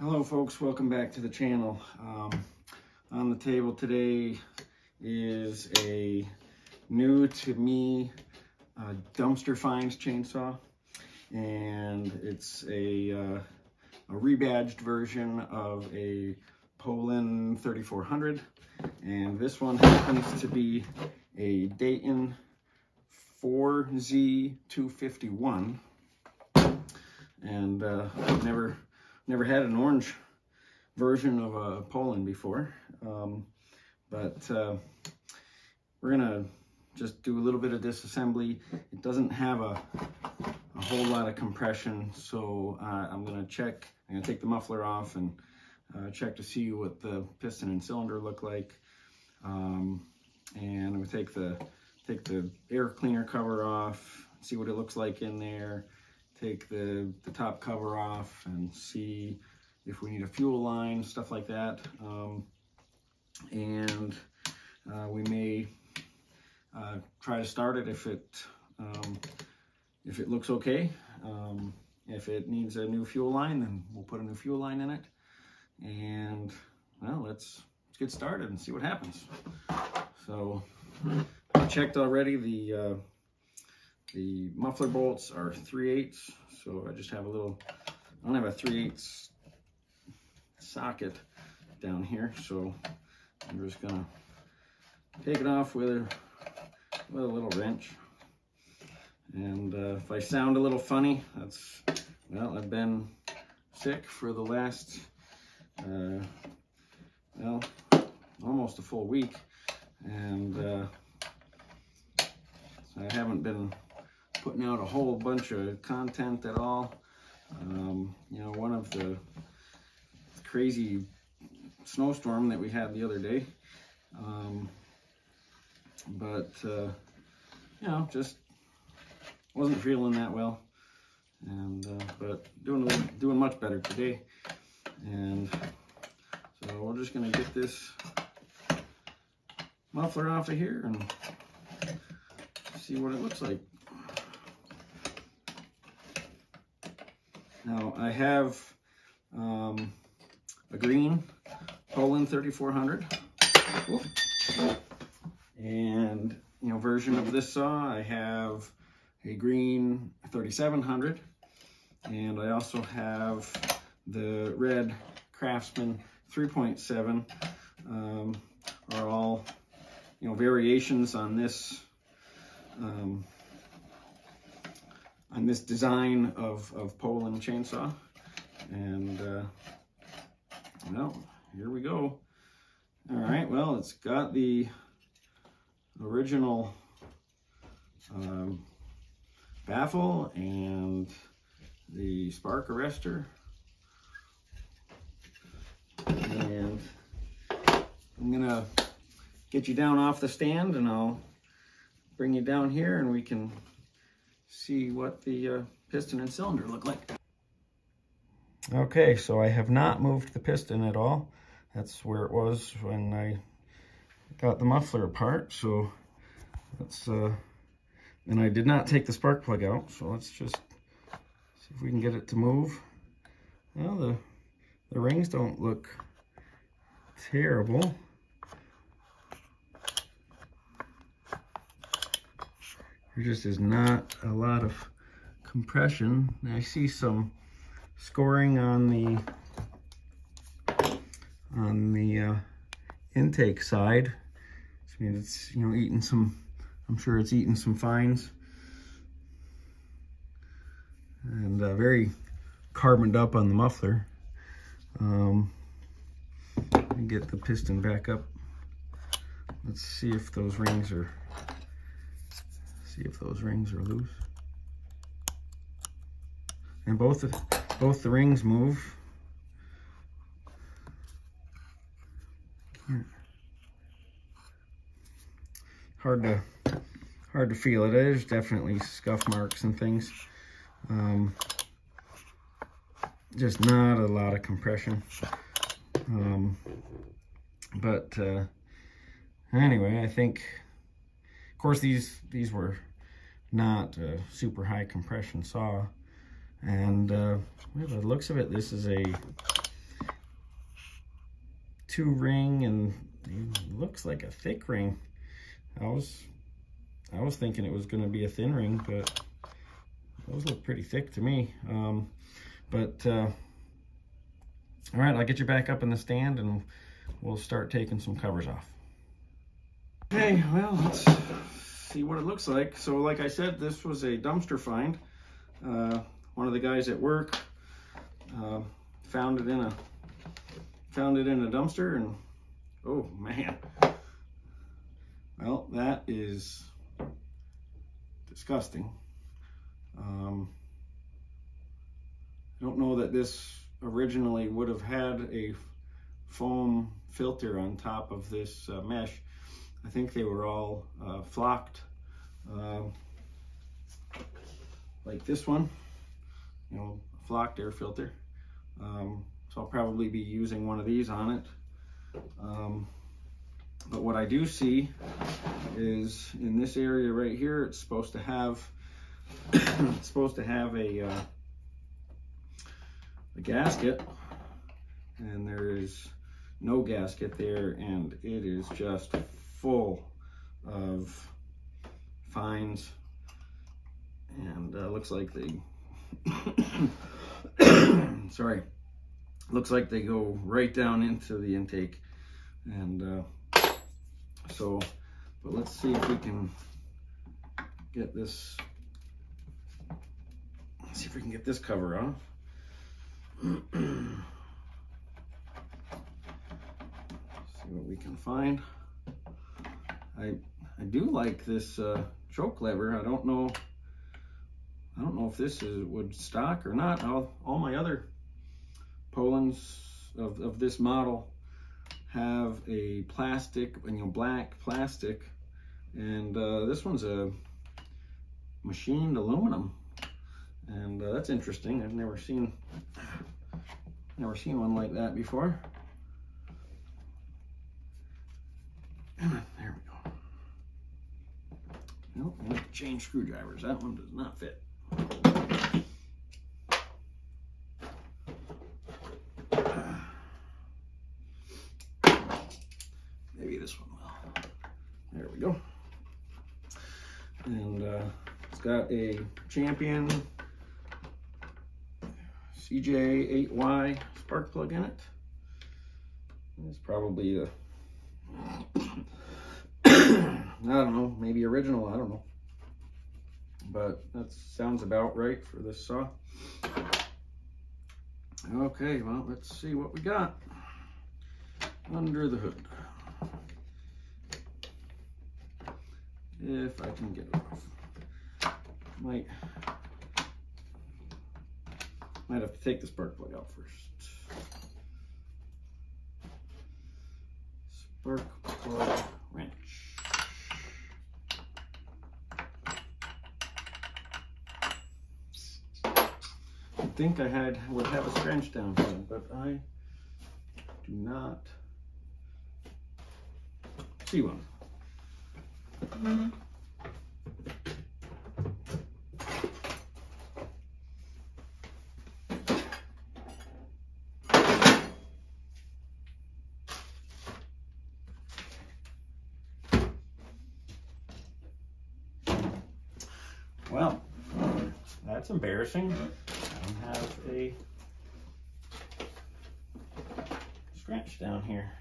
Hello folks, welcome back to the channel. On the table today is a new to me dumpster finds chainsaw, and it's a rebadged version of a Poulan 3400, and this one happens to be a Dayton 4Z251, and I've never had an orange version of a Poulan before, but we're gonna just do a little bit of disassembly. It doesn't have a whole lot of compression, so I'm gonna take the muffler off and check to see what the piston and cylinder look like, and I'm gonna take the air cleaner cover off, see what it looks like in there. Take the top cover off and see if we need a fuel line, stuff like that. And we may try to start it if it looks okay. If it needs a new fuel line, then we'll put a new fuel line in it. And well, let's get started and see what happens. So I checked already. The muffler bolts are 3/8, so I just have I don't have a 3/8 socket down here, so I'm just gonna take it off with a little wrench. And if I sound a little funny, well, I've been sick for the last, well, almost a full week, and I haven't been putting out a whole bunch of content at all. You know, one of the crazy snowstorm that we had the other day, but you know, just wasn't feeling that well, and but doing much better today. And so we're just gonna get this muffler off of here and see what it looks like. Now I have a green Poulan 3400, and you know, version of this saw. I have a green 3700, and I also have the red Craftsman 3.7. Are all, you know, variations on this design of Poulan chainsaw. And well, here we go. All right, well, it's got the original baffle and the spark arrestor, and I'm gonna get you down off the stand, and I'll bring you down here and we can see what the piston and cylinder look like. Okay, so I have not moved the piston at all. That's where it was when I got the muffler apart. So let's, and I did not take the spark plug out. So let's just see if we can get it to move. Well, the rings don't look terrible. There just is not a lot of compression. I see some scoring on the intake side. Which means it's, you know, eating some, I'm sure it's eating some fines. And very carboned up on the muffler. Let me get the piston back up. Let's see if those rings are loose. And both the rings move. Hard to feel it. There's definitely scuff marks and things. Just not a lot of compression. But anyway, I think, of course, these were not a super high compression saw, and by the looks of it, this is a 2 ring, and it looks like a thick ring. I was thinking it was going to be a thin ring, but those look pretty thick to me. All right, I'll get you back up in the stand and we'll start taking some covers off. Okay, well, let's see what it looks like. So like I said, this was a dumpster find. One of the guys at work found it in a dumpster, and oh man, well, that is disgusting. I don't know that this originally would have had a foam filter on top of this mesh. I think they were all flocked, like this one, you know, flocked air filter. So I'll probably be using one of these on it. But what I do see is in this area right here, it's supposed to have a gasket, and there is no gasket there, and it is just full of fines, and looks like they sorry, looks like they go right down into the intake. And but let's see if we can get this, cover off. See what we can find. I do like this choke lever. I don't know if this would stock or not. All my other Poulans of this model have a plastic, black plastic, and this one's a machined aluminum, and that's interesting. I've never seen one like that before. There we go. Nope, I have to change screwdrivers. That one does not fit. Maybe this one will. There we go. And it's got a Champion CJ8Y spark plug in it. It's probably a I don't know, maybe original, I don't know. But that sounds about right for this saw. Okay, well, let's see what we got under the hood. If I can get it off. Might have to take the spark plug out first. Spark plug wrench. I think I would have a wrench down here, but I do not see one. Well, that's embarrassing. I don't have a scratch down here.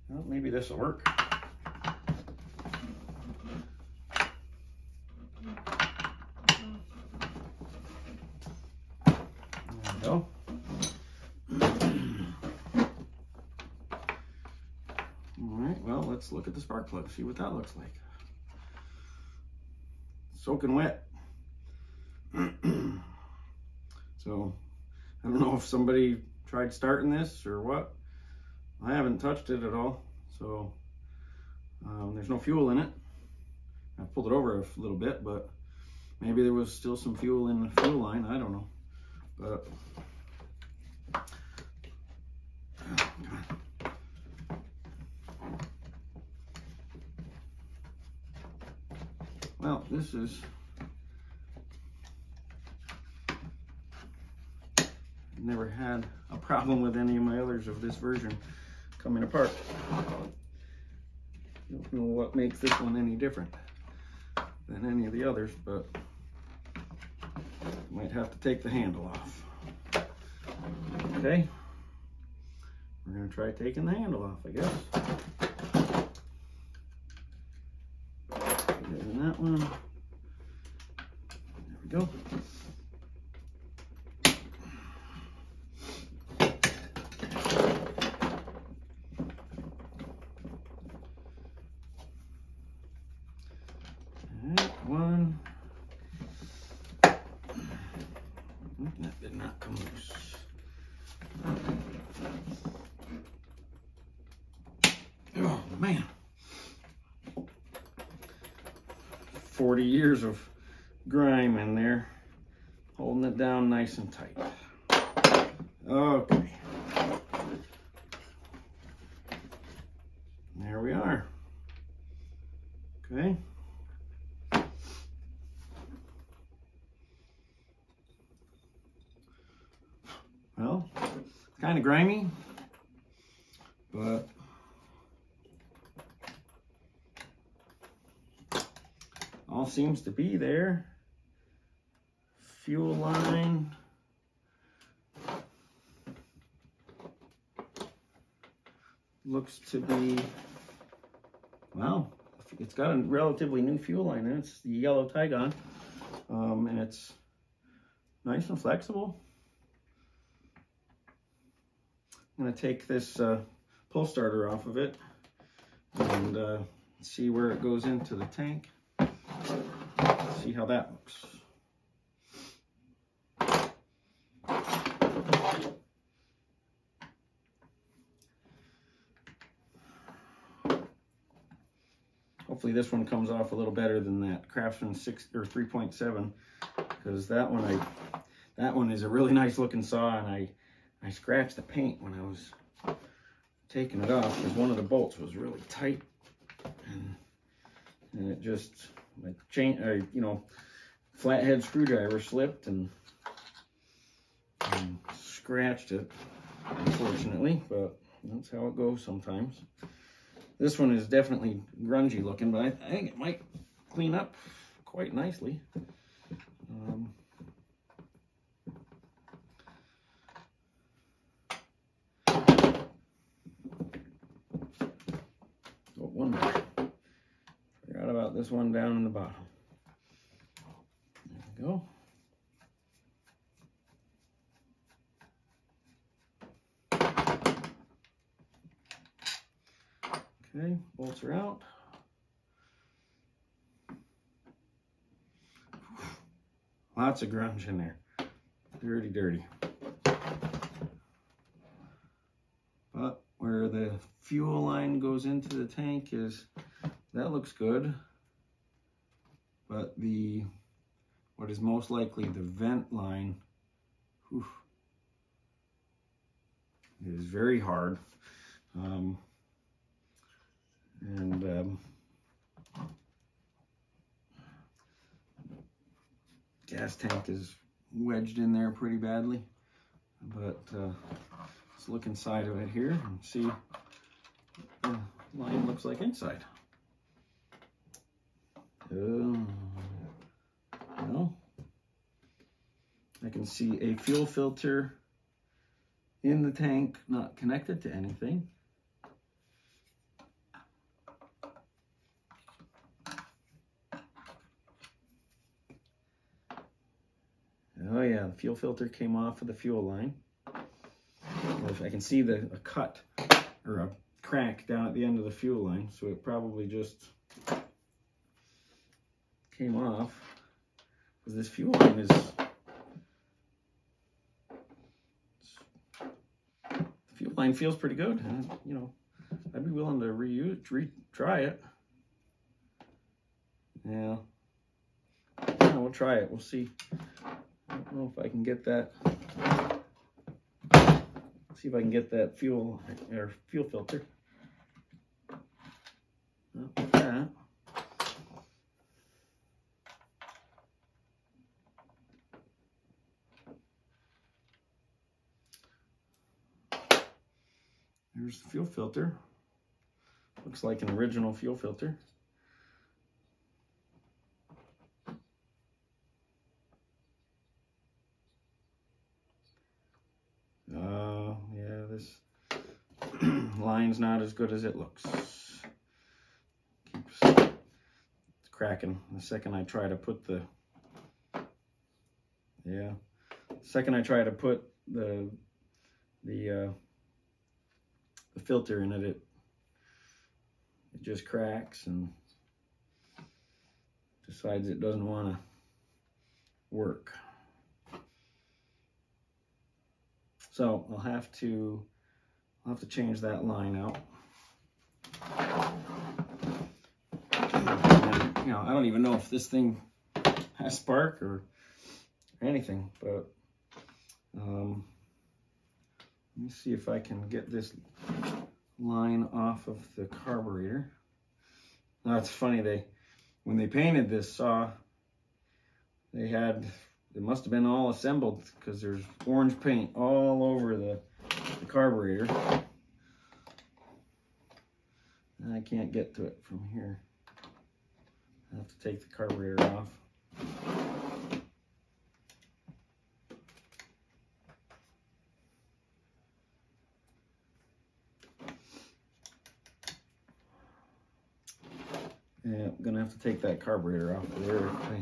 Well, maybe this will work. There we go. All right, well, let's look at the spark plug, see what that looks like. Soaking wet. So I don't know if somebody tried starting this or what. I haven't touched it at all, so there's no fuel in it. I pulled it over a little bit, but maybe there was still some fuel in the fuel line. I don't know, but well, this is never had a problem with any of my others of this version coming apart. Don't know what makes this one any different than any of the others, but might have to take the handle off. Okay, we're gonna try taking the handle off, I guess. And that one, there we go. One. That did not come loose. Oh man. 40 years of grime in there, holding it down nice and tight. Okay. There we are. Okay. Well, it's kind of grimy, but all seems to be there. Fuel line. Looks to be, well, it's got a relatively new fuel line in it. It's the yellow Tygon, and it's nice and flexible. I'm going to take this pull starter off of it and see where it goes into the tank. See how that looks. Hopefully this one comes off a little better than that Craftsman 6 or 3.7, because that one is a really nice looking saw, and I scratched the paint when I was taking it off because one of the bolts was really tight, and it just, like, you know, flathead screwdriver slipped and scratched it, unfortunately, but that's how it goes sometimes. This one is definitely grungy looking, but I think it might clean up quite nicely. One more. Forgot about this one down in the bottom. There we go. Okay, bolts are out. Lots of grunge in there. Dirty, dirty. But where the fuel line goes into the tank that looks good. But what is most likely the vent line, whew, is very hard. Gas tank is wedged in there pretty badly, but let's look inside of it here and see what the line looks like inside. Well, I can see a fuel filter in the tank, not connected to anything. Oh yeah, the fuel filter came off of the fuel line. I can see a cut or a crack down at the end of the fuel line, so it probably just came off, because this fuel line is, the fuel line feels pretty good, and, you know, I'd be willing to retry it. Yeah, we'll try it. We'll see. I don't know if I can get that. See if I can get that fuel filter. Like that. Here's the fuel filter. Looks like an original fuel filter. Yeah, this line's not as good as it looks. It's cracking the second I try to put the, yeah, the second I try to put the filter in it, it just cracks and decides it doesn't want to work. So I'll have to change that line out. And, you know, I don't even know if this thing has spark or anything, but let me see if I can get this line off of the carburetor. Now it's funny, when they painted this saw, it must have been all assembled because there's orange paint all over the carburetor. And I can't get to it from here. I have to take the carburetor off. Yeah, I'm gonna have to take that carburetor off of there. I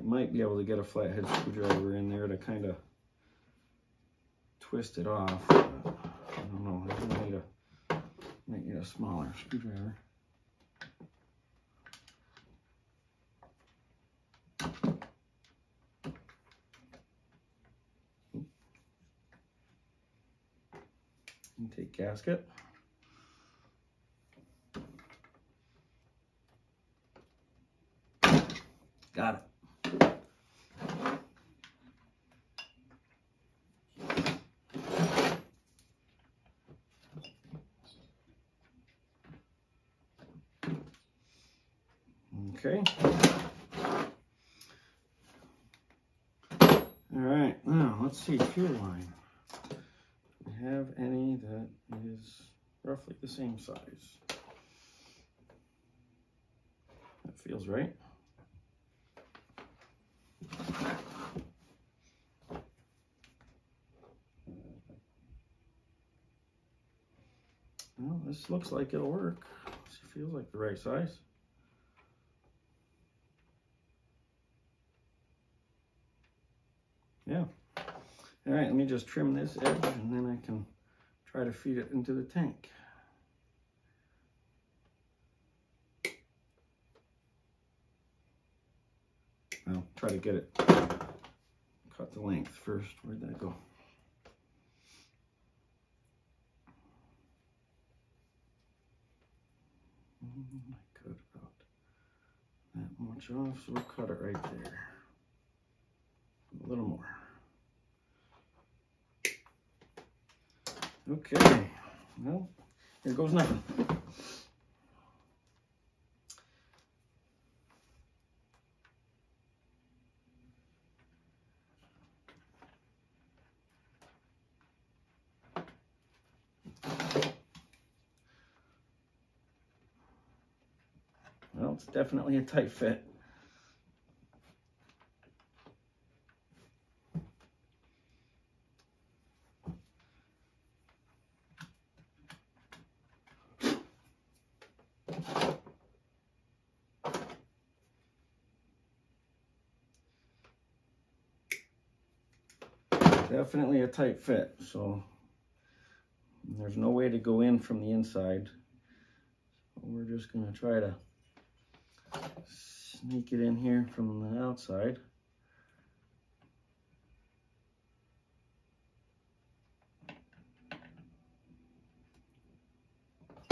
might be able to get a flathead screwdriver in there to kind of twist it off. I don't know. I might need a smaller screwdriver. Intake gasket. Got it. Okay. All right, now let's see, fuel line. Do we have any that is roughly the same size? That feels right. Well, this looks like it'll work. She feels like the right size. Yeah. All right, let me just trim this edge and then I can try to feed it into the tank. I'll try to get it, cut the length first. Where'd that go? I cut about that much off, so we'll cut it right there. A little more. Okay, well, here goes nothing. Well, it's definitely a tight fit. Definitely a tight fit, so there's no way to go in from the inside. We're just going to try to sneak it in here from the outside. I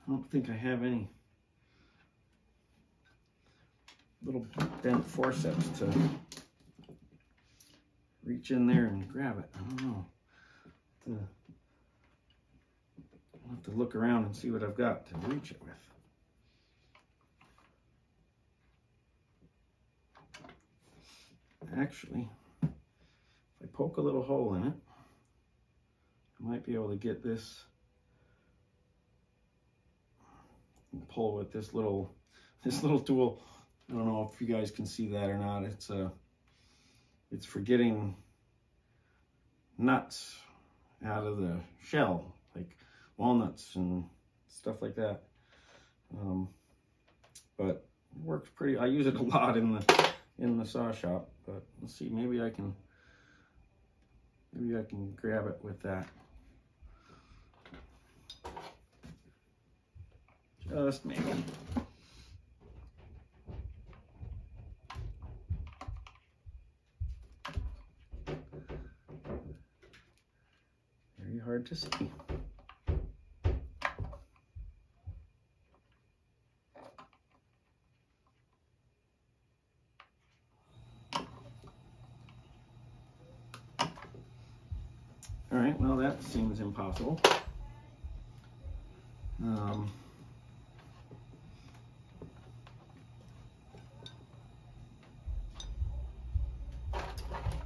don't think I have any little bent forceps to reach in there and grab it. I don't know. I'll have to look around and see what I've got to reach it with. Actually, if I poke a little hole in it, I might be able to get this and pull with this little tool. I don't know if you guys can see that or not. It's for getting nuts out of the shell, like walnuts and stuff like that. But it works pretty. I use it a lot in the saw shop. But let's see, maybe I can grab it with that. Just maybe. Very hard to see. All right, well, that seems impossible.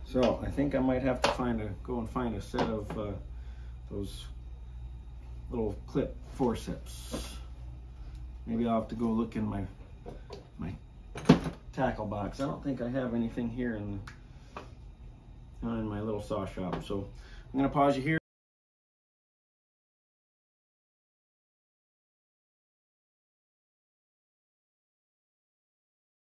So I think I might have to go and find a set of those little clip forceps. Maybe I'll have to go look in my tackle box. I don't think I have anything here in my little saw shop. So I'm gonna pause you here.